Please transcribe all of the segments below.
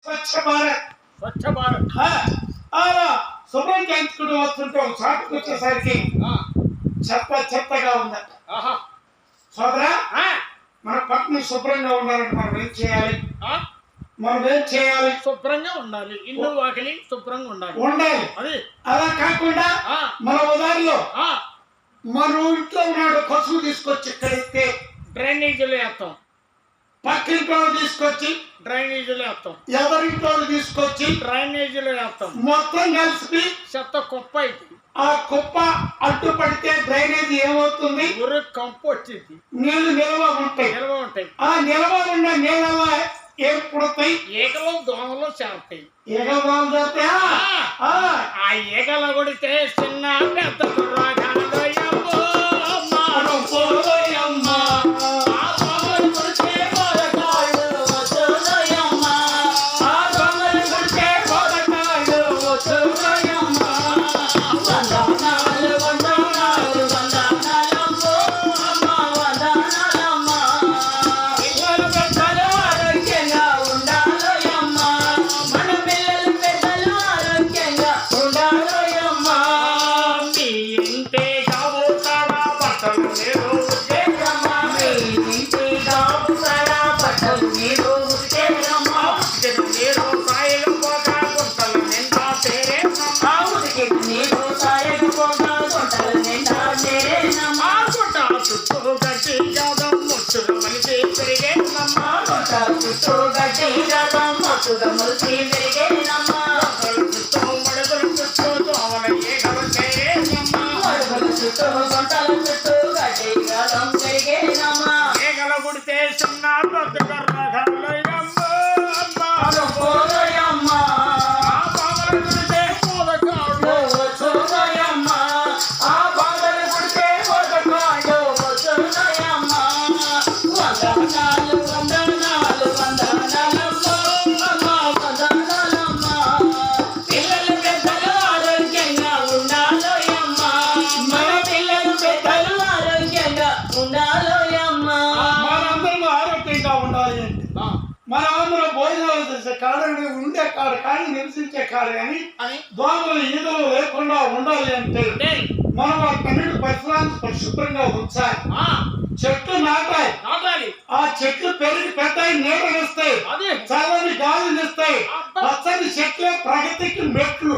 స్వచ్ఛ భారత్. స్వచ్ఛ భారత్ అలా శుభ్రం చేయించుకుంటూ వస్తుంటే ఒక చాటుకు వచ్చేసరికి చెత్తగా ఉందట. సోదరా, మన పక్కన శుభ్రంగా ఉండాలంటే మనం ఏం చేయాలి? శుభ్రంగా ఉండాలి. ఇల్లు వాకిలి శుభ్రంగా ఉండాలి. అది అలా కాకుండా మన ఉదాహరణలో మన ఇంట్లో ఉన్నాడు కసువు తీసుకొచ్చి ఇక్కడిస్తే డ్రైనేజీలో వేస్తాం. పక్కింట్లో తీసుకొచ్చి డ్రైనేజీలో వేస్తాం. ఎవరింట్లో తీసుకొచ్చి డ్రైనేజీలో వేస్తాం. మొత్తం కలిసి చెత్త కుప్ప అయితే ఆ కుప్ప అడ్డుపడితే డ్రైనేజీ ఏమవుతుంది? కంపు వచ్చింది. నీళ్లు నిల్వ ఉంటాయి. ఆ నిల్వ ఉన్న నీళ్ళ ఏం పుడతాయి? ఈగలు దోమలు చేస్తాయి. ఈగలు దోమలు చేస్తాయా? ఆ ఈగలు కొడితే చిన్న పెద్ద మనమందరూ భోజనాలు చేసే కాడని ఉండే కాడు కానీ నివసించే కాడు కానీ దోమలు ఈగలు లేకుండా ఉండాలి అంటే మనం వాటన్నిటి పరిసరాలను పరిశుభ్రంగా ఉంచాలి. చెట్లు నాటాలి. ఆ చెట్లు పెరిగి పెద్దవి నీడనిస్తాయి, చల్లని గాలినిస్తాయి. పచ్చని చెట్లే ప్రగతికి మెట్లు.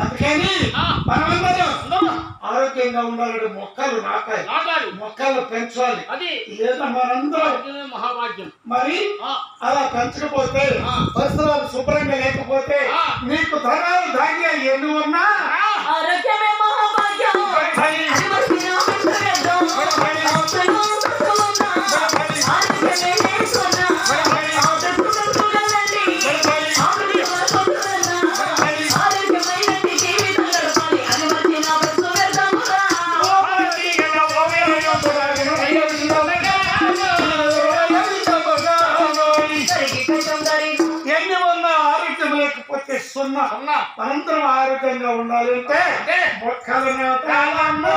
అందుకని మనమందరం ఆరోగ్యంగా ఉండాలంటే మొక్కలు నాటాలి, మొక్కలు పెంచాలి. లేదా మనందరం మహాభాగ్యం. మరి అలా పెంచకపోతే, పరిసరాలు శుభ్రంగా లేకపోతే నీకు ధనాలు ధాన్యాలు ఎన్ని ఉన్నా ఆరోగ్యమే మహాభాగ్యం. మనందరం ఆరోగ్యంగా ఉండాలి అంటే మొక్కలు నాటాలమ్మా.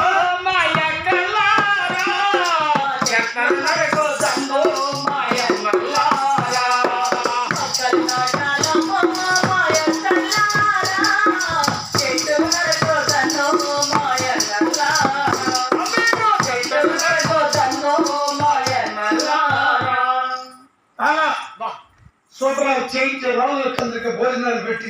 అలా సూపర్ చేయించే రాజుల కిందకి భోజనాలు పెట్టి